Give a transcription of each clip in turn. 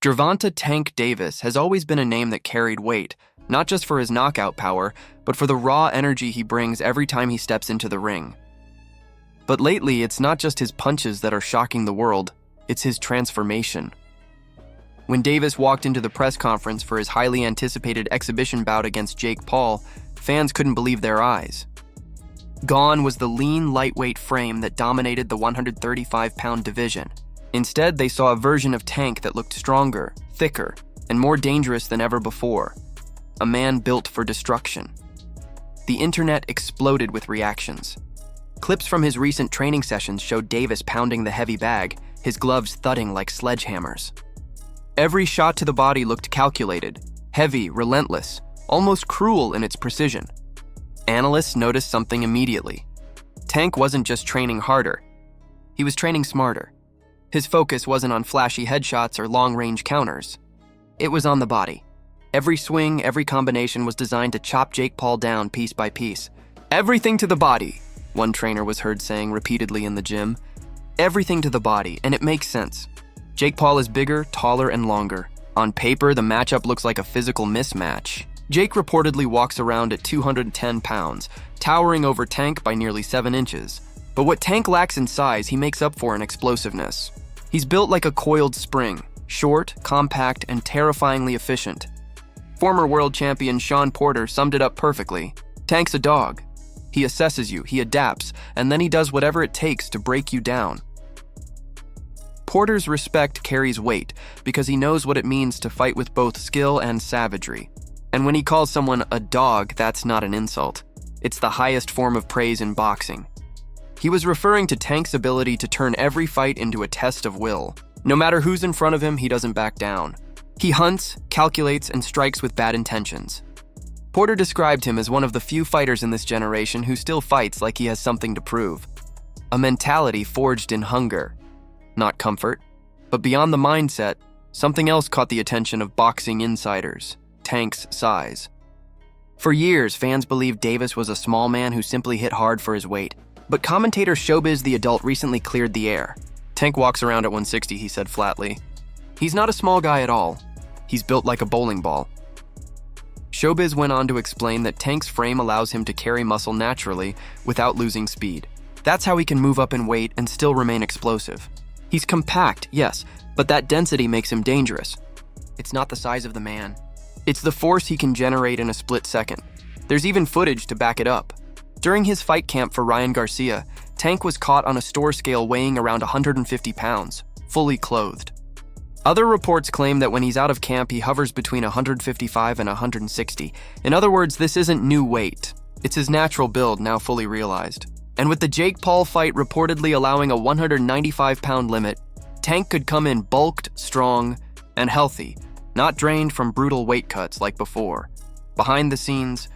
Gervonta "Tank" Davis has always been a name that carried weight, not just for his knockout power, but for the raw energy he brings every time he steps into the ring. But lately, it's not just his punches that are shocking the world, it's his transformation. When Davis walked into the press conference for his highly anticipated exhibition bout against Jake Paul, fans couldn't believe their eyes. Gone was the lean, lightweight frame that dominated the 135-pound division. Instead, they saw a version of Tank that looked stronger, thicker, and more dangerous than ever before. A man built for destruction. The internet exploded with reactions. Clips from his recent training sessions showed Davis pounding the heavy bag, his gloves thudding like sledgehammers. Every shot to the body looked calculated, heavy, relentless, almost cruel in its precision. Analysts noticed something immediately. Tank wasn't just training harder, he was training smarter. His focus wasn't on flashy headshots or long-range counters. It was on the body. Every swing, every combination was designed to chop Jake Paul down piece by piece. Everything to the body, one trainer was heard saying repeatedly in the gym. Everything to the body, and it makes sense. Jake Paul is bigger, taller, and longer. On paper, the matchup looks like a physical mismatch. Jake reportedly walks around at 210 pounds, towering over Tank by nearly 7 inches. But what Tank lacks in size, he makes up for in explosiveness. He's built like a coiled spring, short, compact, and terrifyingly efficient. Former world champion Shawn Porter summed it up perfectly. Tank's a dog. He assesses you, he adapts, and then he does whatever it takes to break you down. Porter's respect carries weight because he knows what it means to fight with both skill and savagery. And when he calls someone a dog, that's not an insult. It's the highest form of praise in boxing. He was referring to Tank's ability to turn every fight into a test of will. No matter who's in front of him, he doesn't back down. He hunts, calculates, and strikes with bad intentions. Porter described him as one of the few fighters in this generation who still fights like he has something to prove. A mentality forged in hunger. Not comfort, but beyond the mindset, something else caught the attention of boxing insiders: Tank's size. For years, fans believed Davis was a small man who simply hit hard for his weight. But commentator Showbiz the Adult recently cleared the air. Tank walks around at 160, he said flatly. He's not a small guy at all. He's built like a bowling ball. Showbiz went on to explain that Tank's frame allows him to carry muscle naturally without losing speed. That's how he can move up in weight and still remain explosive. He's compact, yes, but that density makes him dangerous. It's not the size of the man. It's the force he can generate in a split second. There's even footage to back it up. During his fight camp for Ryan Garcia, Tank was caught on a store scale weighing around 150 pounds, fully clothed. Other reports claim that when he's out of camp, he hovers between 155 and 160. In other words, this isn't new weight. It's his natural build, now fully realized. And with the Jake Paul fight reportedly allowing a 195-pound limit, Tank could come in bulked, strong, and healthy, not drained from brutal weight cuts like before. Behind the scenes,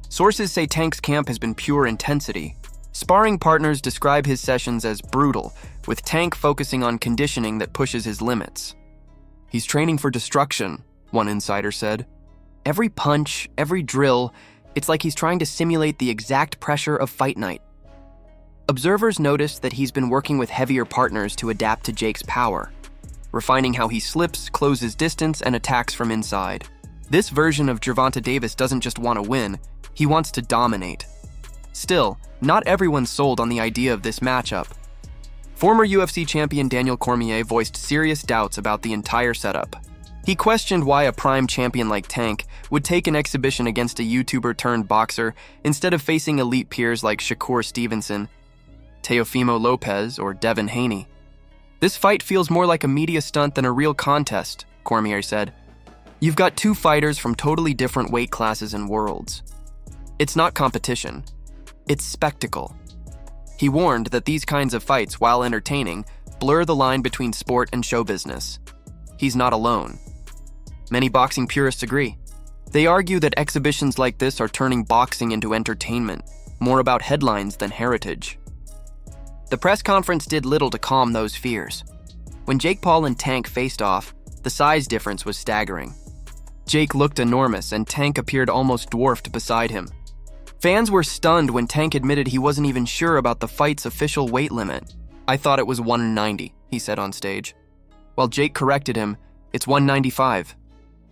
sources say Tank's camp has been pure intensity. Sparring partners describe his sessions as brutal, with Tank focusing on conditioning that pushes his limits. He's training for destruction, one insider said. Every punch, every drill, it's like he's trying to simulate the exact pressure of fight night. Observers noticed that he's been working with heavier partners to adapt to Jake's power, refining how he slips, closes distance, and attacks from inside. This version of Gervonta Davis doesn't just want to win, he wants to dominate. Still, not everyone's sold on the idea of this matchup. Former UFC champion Daniel Cormier voiced serious doubts about the entire setup. He questioned why a prime champion like Tank would take an exhibition against a YouTuber-turned-boxer instead of facing elite peers like Shakur Stevenson, Teofimo Lopez, or Devin Haney. This fight feels more like a media stunt than a real contest, Cormier said. You've got two fighters from totally different weight classes and worlds. It's not competition. It's spectacle. He warned that these kinds of fights, while entertaining, blur the line between sport and show business. He's not alone. Many boxing purists agree. They argue that exhibitions like this are turning boxing into entertainment, more about headlines than heritage. The press conference did little to calm those fears. When Jake Paul and Tank faced off, the size difference was staggering. Jake looked enormous, and Tank appeared almost dwarfed beside him. Fans were stunned when Tank admitted he wasn't even sure about the fight's official weight limit. I thought it was 190, he said on stage. While Jake corrected him, It's 195.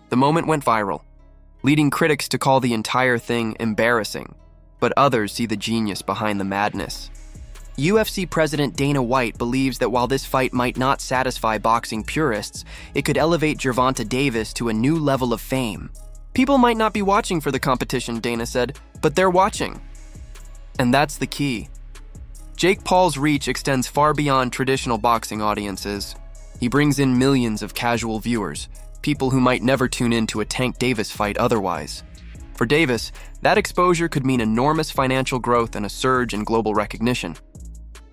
The moment went viral, leading critics to call the entire thing embarrassing, but others see the genius behind the madness. UFC president Dana White believes that while this fight might not satisfy boxing purists, it could elevate Gervonta Davis to a new level of fame. People might not be watching for the competition, Dana said, but they're watching. And that's the key. Jake Paul's reach extends far beyond traditional boxing audiences. He brings in millions of casual viewers, people who might never tune in to a Tank Davis fight otherwise. For Davis, that exposure could mean enormous financial growth and a surge in global recognition.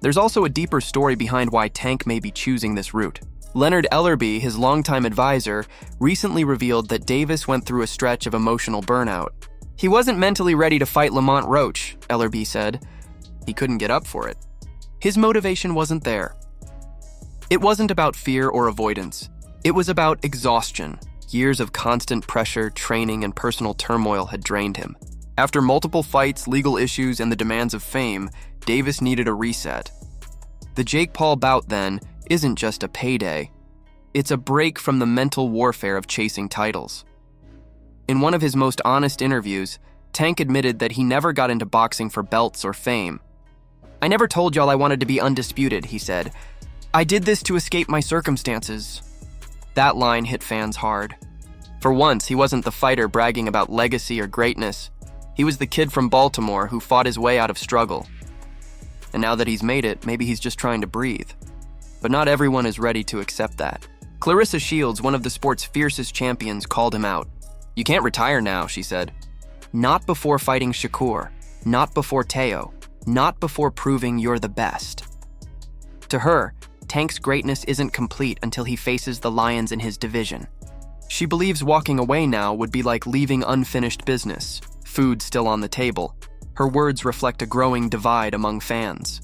There's also a deeper story behind why Tank may be choosing this route. Leonard Ellerbe, his longtime advisor, recently revealed that Davis went through a stretch of emotional burnout. He wasn't mentally ready to fight Lamont Roach, Ellerbe said. He couldn't get up for it. His motivation wasn't there. It wasn't about fear or avoidance. It was about exhaustion. Years of constant pressure, training, and personal turmoil had drained him. After multiple fights, legal issues, and the demands of fame, Davis needed a reset. The Jake Paul bout, then, isn't just a payday. It's a break from the mental warfare of chasing titles. In one of his most honest interviews, Tank admitted that he never got into boxing for belts or fame. "I never told y'all I wanted to be undisputed," he said. "I did this to escape my circumstances." That line hit fans hard. For once, he wasn't the fighter bragging about legacy or greatness. He was the kid from Baltimore who fought his way out of struggle. And now that he's made it, maybe he's just trying to breathe. But not everyone is ready to accept that. Clarissa Shields, one of the sport's fiercest champions, called him out. "You can't retire now," she said. "Not before fighting Shakur, not before Teo, not before proving you're the best." To her, Tank's greatness isn't complete until he faces the lions in his division. She believes walking away now would be like leaving unfinished business, food still on the table. Her words reflect a growing divide among fans.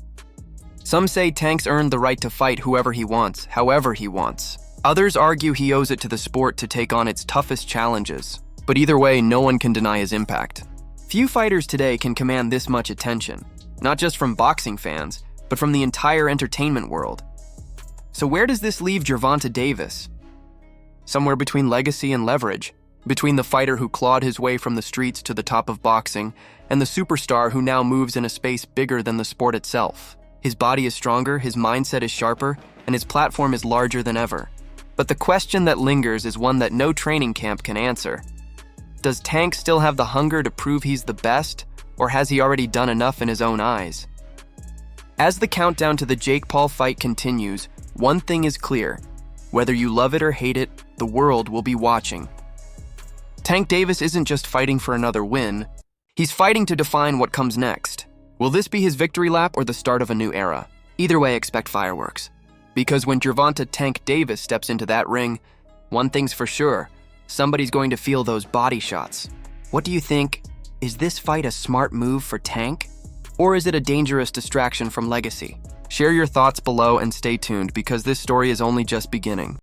Some say Tank's earned the right to fight whoever he wants, however he wants. Others argue he owes it to the sport to take on its toughest challenges. But either way, no one can deny his impact. Few fighters today can command this much attention, not just from boxing fans, but from the entire entertainment world. So where does this leave Gervonta Davis? Somewhere between legacy and leverage, between the fighter who clawed his way from the streets to the top of boxing and the superstar who now moves in a space bigger than the sport itself. His body is stronger, his mindset is sharper, and his platform is larger than ever. But the question that lingers is one that no training camp can answer. Does Tank still have the hunger to prove he's the best, or has he already done enough in his own eyes? As the countdown to the Jake Paul fight continues, one thing is clear. Whether you love it or hate it, the world will be watching. Tank Davis isn't just fighting for another win, he's fighting to define what comes next. Will this be his victory lap or the start of a new era? Either way, expect fireworks. Because when Gervonta Tank Davis steps into that ring, one thing's for sure, somebody's going to feel those body shots. What do you think? Is this fight a smart move for Tank? Or is it a dangerous distraction from legacy? Share your thoughts below and stay tuned because this story is only just beginning.